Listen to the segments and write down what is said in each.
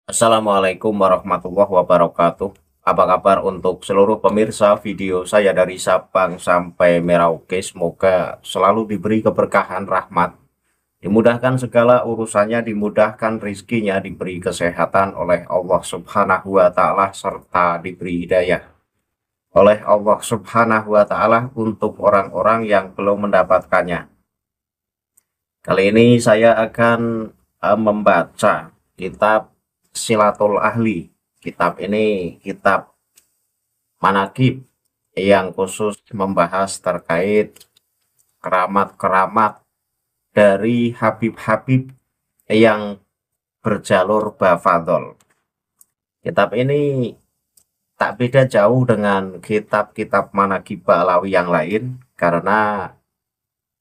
Assalamualaikum warahmatullahi wabarakatuh. Apa kabar untuk seluruh pemirsa video saya dari Sabang sampai Merauke? Semoga selalu diberi keberkahan rahmat, dimudahkan segala urusannya, dimudahkan rizkinya, diberi kesehatan oleh Allah Subhanahu wa Ta'ala, serta diberi hidayah oleh Allah Subhanahu wa Ta'ala untuk orang-orang yang belum mendapatkannya. Kali ini saya akan membaca kitab Silatul Ahli. Kitab ini kitab manakib yang khusus membahas terkait keramat-keramat dari Habib-Habib yang berjalur Bafadol. Kitab ini tak beda jauh dengan kitab-kitab manakib Ba'alawi yang lain karena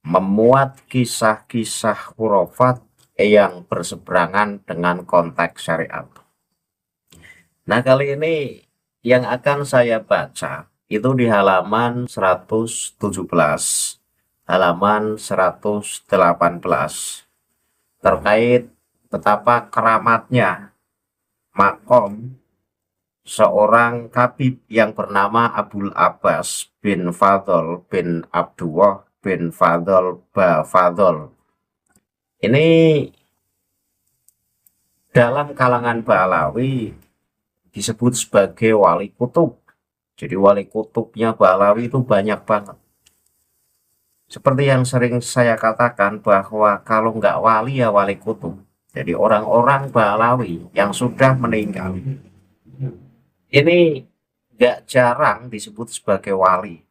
memuat kisah-kisah khurafat yang berseberangan dengan konteks syariat. Nah, kali ini yang akan saya baca itu di halaman 117, halaman 118, terkait betapa keramatnya makom seorang Habib yang bernama Abul Abbas bin Fadl bin Abdullah bin Fadl Bafadl. Ini dalam kalangan Ba'alawi disebut sebagai wali kutub. Jadi wali kutubnya Ba'alawi itu banyak banget. Seperti yang sering saya katakan bahwa kalau nggak wali ya wali kutub. Jadi orang-orang Ba'alawi yang sudah meninggal ini nggak jarang disebut sebagai wali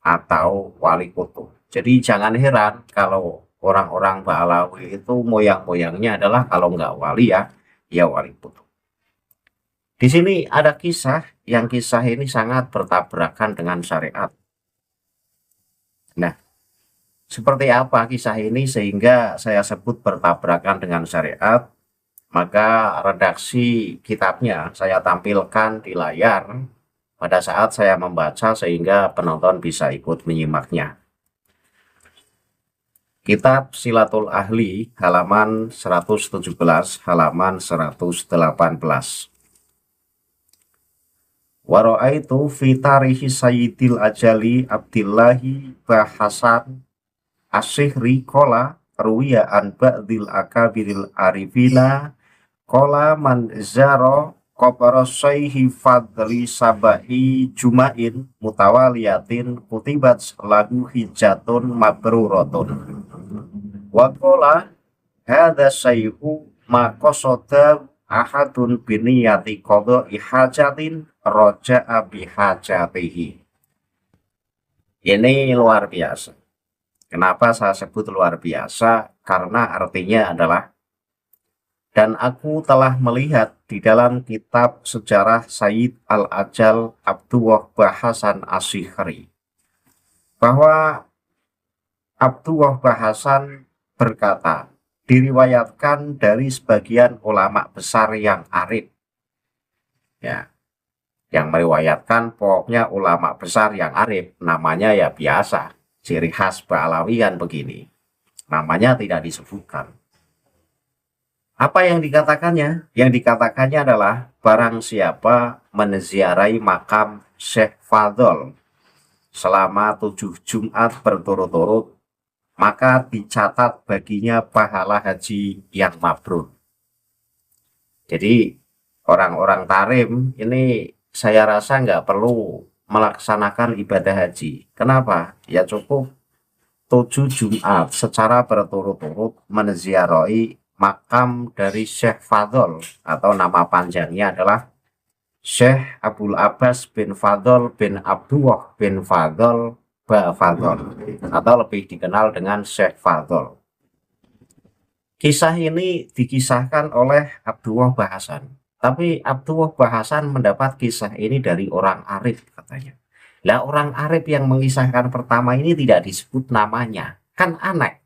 atau wali kutub. Jadi jangan heran kalau orang-orang Ba'alawi itu moyang-moyangnya adalah kalau nggak wali ya wali kutub. Di sini ada kisah ini sangat bertabrakan dengan syariat. Nah, seperti apa kisah ini sehingga saya sebut bertabrakan dengan syariat? Maka redaksi kitabnya saya tampilkan di layar pada saat saya membaca sehingga penonton bisa ikut menyimaknya. Kitab Silatul Ahli halaman 117, halaman 118. Wara'aitu fi tarihi Sayyidil Ajali Abdillahi Bahasan Asyihri kola ruwiya an ba'dil akabiril arifina kola man zaro kopara syaihi fadli sabahi jumain mutawaliyatin kutibat lagu hijatun mabrurotun wa kola hadha syaihu makosoda ahadun biniyati kodo ihajatin roja'a bihajatihi. Ini luar biasa. Kenapa saya sebut luar biasa? Karena artinya adalah, dan aku telah melihat di dalam kitab sejarah Sayyid Al-Ajal Abdullah Bahasan Asyihri bahwa Abdullah Bahasan berkata, diriwayatkan dari sebagian ulama besar yang arif, ya, yang meriwayatkan pokoknya ulama besar yang arif, namanya ya biasa, ciri khas Ba'alawian begini, namanya tidak disebutkan. Apa yang dikatakannya? Yang dikatakannya adalah barang siapa menziarahi makam Syekh Fadl selama 7 Jumat berturut-turut, maka dicatat baginya pahala haji yang mabrur. Jadi orang-orang Tarim ini saya rasa nggak perlu melaksanakan ibadah haji. Kenapa? Ya cukup 7 Jumat secara berturut-turut menziarahi makam dari Syekh Fadl, atau nama panjangnya adalah Syekh Abul Abbas bin Fadl bin Abdullah bin Fadl Bafadl, atau lebih dikenal dengan Syekh Fadl. Kisah ini dikisahkan oleh Abdullah Bahasan, tapi Abdullah Bahasan mendapat kisah ini dari orang arif katanya. Lah orang arif yang mengisahkan pertama ini tidak disebut namanya, kan aneh.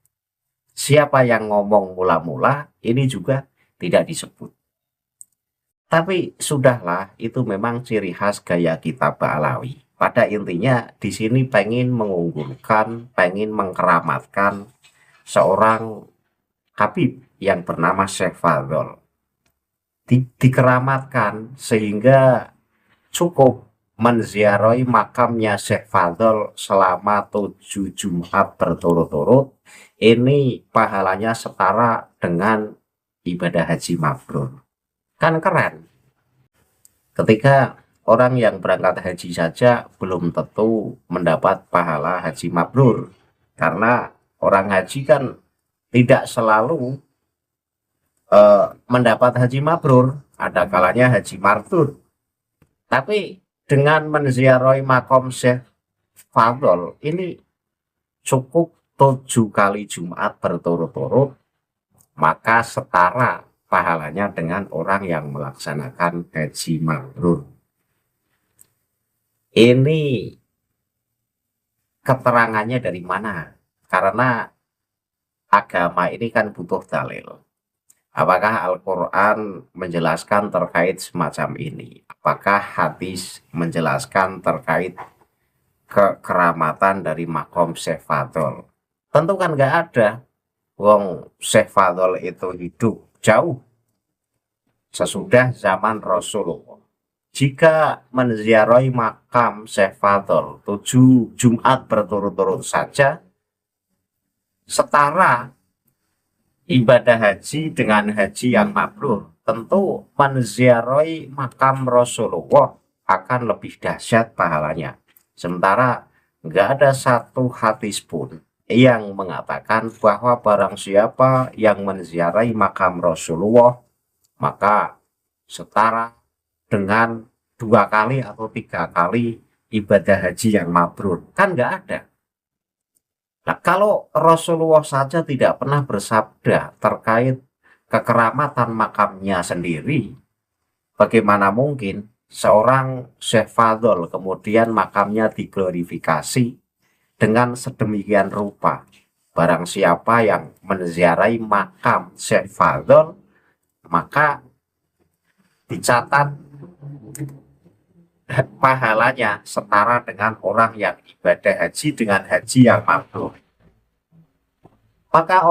Siapa yang ngomong mula-mula ini juga tidak disebut. Tapi sudahlah, itu memang ciri khas gaya kita Ba'alawi. Pada intinya di sini pengen mengunggulkan, pengen mengkeramatkan seorang Habib yang bernama Syekh Fadl. dikeramatkan sehingga cukup menziarahi makamnya Syekh Fadl selama 7 Jumat berturut-turut, ini pahalanya setara dengan ibadah haji mabrur. Kan keren. Ketika orang yang berangkat haji saja belum tentu mendapat pahala haji mabrur, karena orang haji kan tidak selalu mendapat haji mabrur, ada kalanya haji mardur. Tapi dengan menziarahi makom Syekh Fadl ini cukup 7 kali Jumat berturut-turut, maka setara pahalanya dengan orang yang melaksanakan haji mabrur. Ini keterangannya dari mana? Karena agama ini kan butuh dalil. Apakah Al-Quran menjelaskan terkait semacam ini? Apakah hadis menjelaskan terkait kekeramatan dari makom Syekh Fadl? Tentu kan nggak ada. Wong Syekh Fadl itu hidup jauh sesudah zaman Rasulullah. Jika menziarahi makam Syekh Fadl 7 Jumat berturut-turut saja, setara ibadah haji dengan haji yang mabrur, tentu menziarahi makam Rasulullah akan lebih dahsyat pahalanya. Sementara nggak ada satu hadis pun yang mengatakan bahwa barang siapa yang menziarahi makam Rasulullah maka setara dengan 2 kali atau 3 kali ibadah haji yang mabrur. Kan nggak ada. Nah, kalau Rasulullah saja tidak pernah bersabda terkait kekeramatan makamnya sendiri, bagaimana mungkin seorang Syekh Fadl kemudian makamnya diglorifikasi dengan sedemikian rupa? Barang siapa yang menziarahi makam Syekh Fadl, maka dicatat pahalanya setara dengan orang yang ibadah haji dengan haji yang mabrur. Maka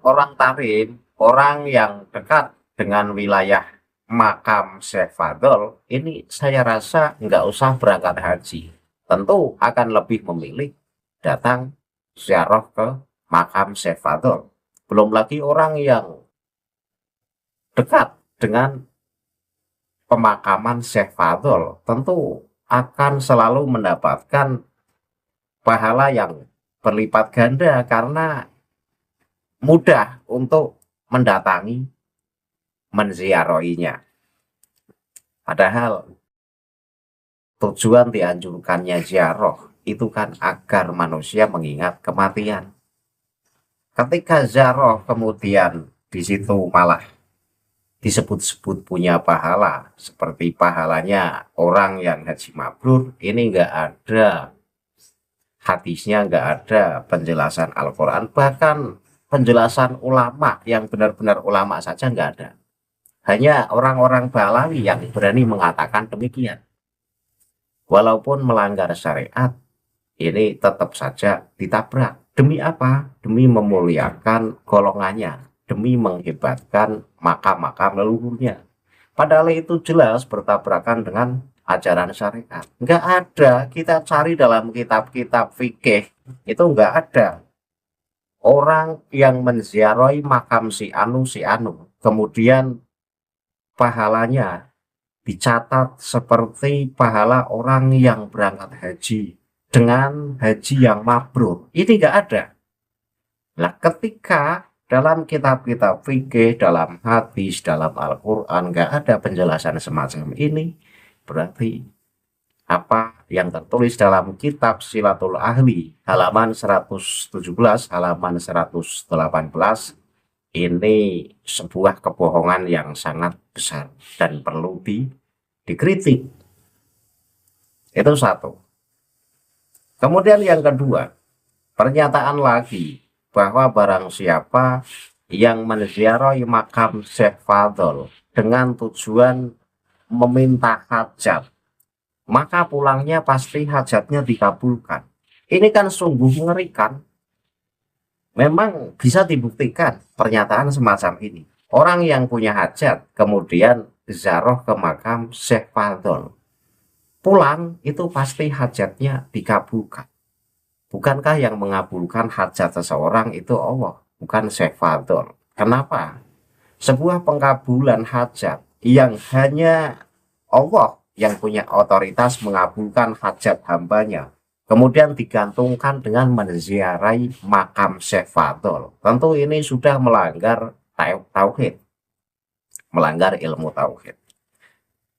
orang tarim, orang yang dekat dengan wilayah makam Syekh Fadl, ini saya rasa nggak usah berangkat haji. Tentu akan lebih memilih datang ziarah ke makam Syekh Fadl. Belum lagi orang yang dekat dengan pemakaman Syekh Fadl tentu akan selalu mendapatkan pahala yang berlipat ganda karena mudah untuk mendatangi, menziarahinya. Padahal tujuan dianjurkannya ziarah itu kan agar manusia mengingat kematian. Ketika ziarah kemudian di situ malah disebut-sebut punya pahala seperti pahalanya orang yang haji mabrur, ini nggak ada hadisnya, nggak ada penjelasan Al-Quran, bahkan penjelasan ulama yang benar-benar ulama saja nggak ada. Hanya orang-orang Balawi yang berani mengatakan demikian. Walaupun melanggar syariat, ini tetap saja ditabrak. Demi apa? Demi memuliakan golongannya, demi menghebatkan makam-makam leluhurnya. Padahal itu jelas bertabrakan dengan ajaran syariat. Nggak ada, kita cari dalam kitab-kitab fikih, itu nggak ada orang yang menziarahi makam si anu, kemudian pahalanya dicatat seperti pahala orang yang berangkat haji dengan haji yang mabrur. Ini nggak ada. Nah, ketika dalam kitab-kitab fikih, dalam hadis, dalam Al-Quran nggak ada penjelasan semacam ini, berarti apa yang tertulis dalam kitab Silatul Ahli halaman 117, halaman 118 ini sebuah kebohongan yang sangat besar dan perlu dikritik. Itu satu. Kemudian yang kedua, pernyataan lagi bahwa barang siapa yang menziarahi makam Syekh Fadl dengan tujuan meminta hajat, maka pulangnya pasti hajatnya dikabulkan. Ini kan sungguh mengerikan. Memang bisa dibuktikan pernyataan semacam ini. Orang yang punya hajat kemudian ziarah ke makam Syekh Fadl, pulang itu pasti hajatnya dikabulkan. Bukankah yang mengabulkan hajat seseorang itu Allah, bukan Syekh Fadl? Kenapa? Sebuah pengkabulan hajat yang hanya Allah yang punya otoritas mengabulkan hajat hambanya, kemudian digantungkan dengan menziarahi makam Syekh Fadl. Tentu ini sudah melanggar tauhid, melanggar ilmu tauhid.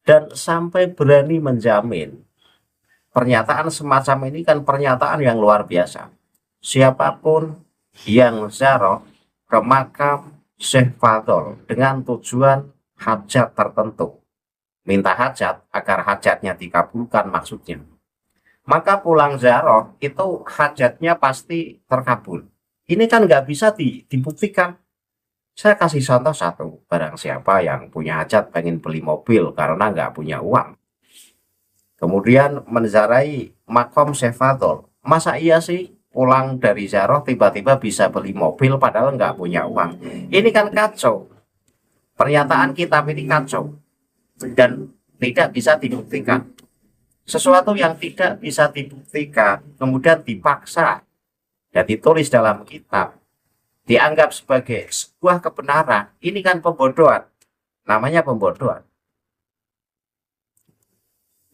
Dan sampai berani menjamin, pernyataan semacam ini kan pernyataan yang luar biasa. Siapapun yang ziarah ke makam Syekh Fadl dengan tujuan hajat tertentu, minta hajat agar hajatnya dikabulkan maksudnya, maka pulang ziarah itu hajatnya pasti terkabul. Ini kan nggak bisa dibuktikan. Saya kasih contoh satu, barang siapa yang punya hajat pengen beli mobil karena nggak punya uang, kemudian menziarahi makam Syekh Fadl, masa iya sih pulang dari ziarah tiba-tiba bisa beli mobil padahal nggak punya uang? Ini kan kacau. Pernyataan kitab ini kacau dan tidak bisa dibuktikan. Sesuatu yang tidak bisa dibuktikan kemudian dipaksa dan ditulis dalam kitab, dianggap sebagai sebuah kebenaran, ini kan pembodohan. Namanya pembodohan.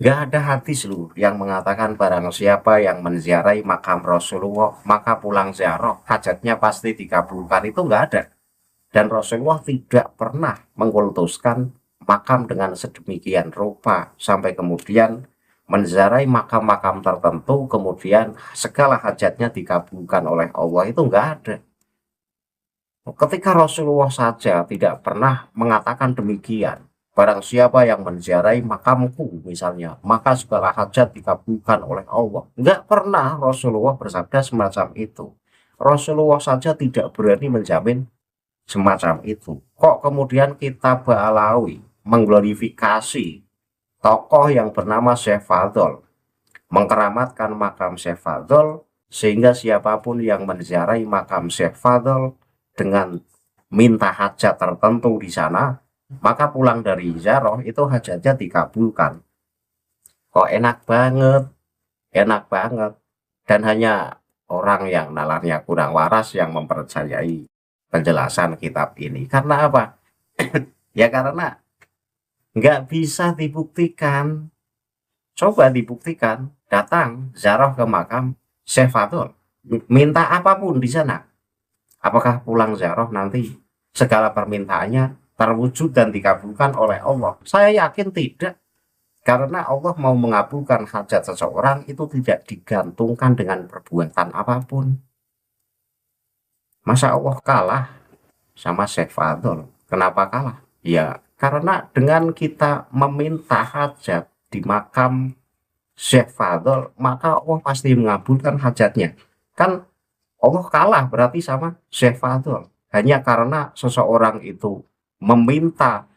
Gak ada hadis loh yang mengatakan barang siapa yang menziarahi makam Rasulullah maka pulang ziarah hajatnya pasti dikabulkan. Itu nggak ada. Dan Rasulullah tidak pernah mengkultuskan makam dengan sedemikian rupa sampai kemudian menziarahi makam-makam tertentu kemudian segala hajatnya dikabulkan oleh Allah. Itu nggak ada. Ketika Rasulullah saja tidak pernah mengatakan demikian, barang siapa yang menziarahi makamku misalnya, maka segala hajat dikabulkan oleh Allah. Nggak pernah Rasulullah bersabda semacam itu. Rasulullah saja tidak berani menjamin semacam itu. Kok kemudian kita Ba'alawi mengglorifikasi tokoh yang bernama Syekh Fadl, mengkeramatkan makam Syekh Fadl, sehingga siapapun yang menziarahi makam Syekh Fadl dengan minta hajat tertentu di sana, maka pulang dari ziarah itu hajatnya dikabulkan. Kok enak banget, enak banget. Dan hanya orang yang nalarnya kurang waras yang mempercayai penjelasan kitab ini. Karena apa? Ya karena nggak bisa dibuktikan. Coba dibuktikan, datang ziarah ke makam Syekh Fadl, minta apapun di sana. Apakah pulang ziarah nanti segala permintaannya terwujud dan dikabulkan oleh Allah? Saya yakin tidak. Karena Allah mau mengabulkan hajat seseorang itu tidak digantungkan dengan perbuatan apapun. Masa Allah kalah sama Syekh Fadl? Kenapa kalah? Ya karena dengan kita meminta hajat di makam Syekh Fadl, maka Allah pasti mengabulkan hajatnya. Kan Allah kalah berarti sama Syekh Fadl. Hanya karena seseorang itu meminta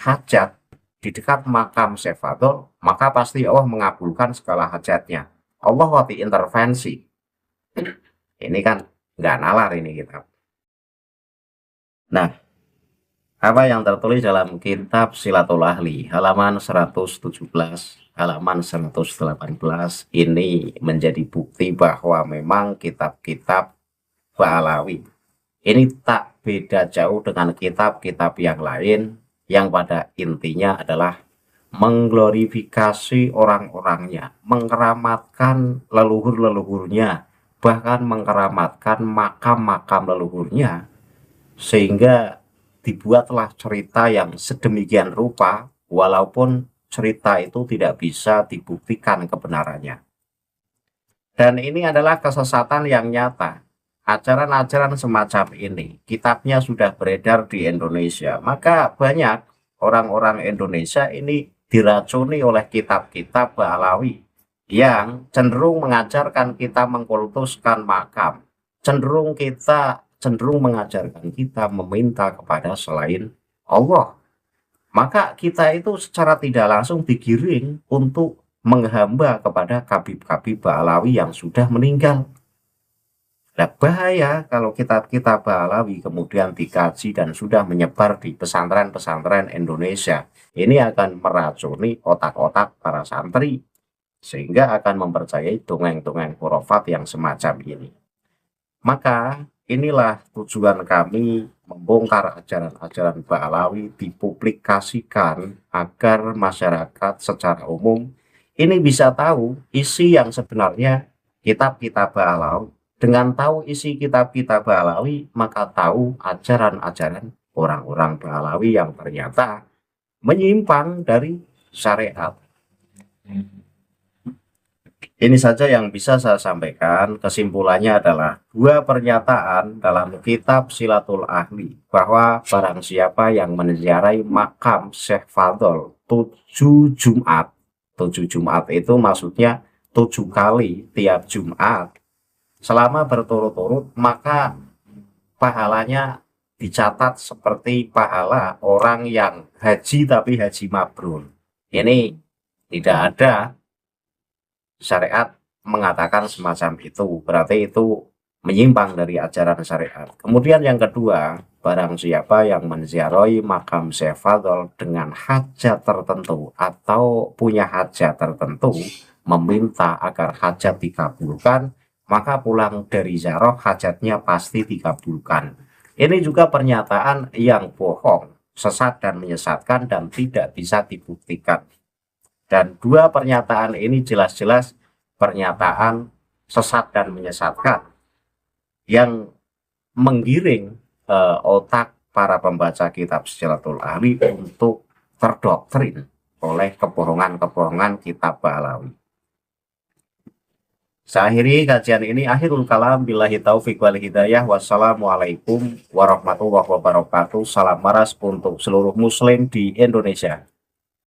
hajat di dekat makam Syekh Fadl, maka pasti Allah mengabulkan segala hajatnya. Allah waktu intervensi. Ini kan nggak nalar ini kita. Nah, apa yang tertulis dalam kitab Silatul Ahli halaman 117, halaman 118 ini menjadi bukti bahwa memang kitab-kitab Ba'alawi ini tak beda jauh dengan kitab-kitab yang lain yang pada intinya adalah mengglorifikasi orang-orangnya, mengkeramatkan leluhur-leluhurnya, bahkan mengkeramatkan makam-makam leluhurnya, sehingga dibuatlah cerita yang sedemikian rupa walaupun cerita itu tidak bisa dibuktikan kebenarannya. Dan ini adalah kesesatan yang nyata. Ajaran-ajaran semacam ini, kitabnya sudah beredar di Indonesia, maka banyak orang-orang Indonesia ini diracuni oleh kitab-kitab Ba'alawi yang cenderung mengajarkan kita mengkultuskan makam, cenderung mengajarkan kita meminta kepada selain Allah. Maka kita itu secara tidak langsung digiring untuk menghamba kepada kabib-kabib Ba'alawi yang sudah meninggal. Nah, bahaya kalau kitab-kitab Ba'alawi kemudian dikaji dan sudah menyebar di pesantren-pesantren Indonesia. Ini akan meracuni otak-otak para santri, sehingga akan mempercayai dongeng-dongeng khurafat yang semacam ini. Maka inilah tujuan kami membongkar ajaran-ajaran Ba'alawi, dipublikasikan agar masyarakat secara umum ini bisa tahu isi yang sebenarnya kitab-kitab Ba'alawi. Dengan tahu isi kitab-kitab Ba'alawi, maka tahu ajaran-ajaran orang-orang Ba'alawi yang ternyata menyimpang dari syariat. Ini saja yang bisa saya sampaikan. Kesimpulannya adalah dua pernyataan dalam kitab Silatul Ahli bahwa barang siapa yang menziarahi makam Syekh Fadl 7 Jumat, 7 Jumat itu maksudnya 7 kali tiap Jumat selama berturut-turut, maka pahalanya dicatat seperti pahala orang yang haji tapi haji mabrur. Ini tidak ada syariat mengatakan semacam itu, berarti itu menyimpang dari ajaran syariat. Kemudian yang kedua, barang siapa yang menziarahi makam Syekh Fadl dengan hajat tertentu atau punya hajat tertentu, meminta agar hajat dikabulkan, maka pulang dari ziarah hajatnya pasti dikabulkan. Ini juga pernyataan yang bohong, sesat dan menyesatkan dan tidak bisa dibuktikan. Dan dua pernyataan ini jelas-jelas pernyataan sesat dan menyesatkan yang menggiring otak para pembaca kitab Silatul Ahli untuk terdoktrin oleh kebohongan-kebohongan kitab Ba'alawi. Saya akhiri kajian ini. Akhirul kalam, billahi taufiq wal hidayah. Wassalamualaikum warahmatullahi wabarakatuh. Salam maras untuk seluruh muslim di Indonesia.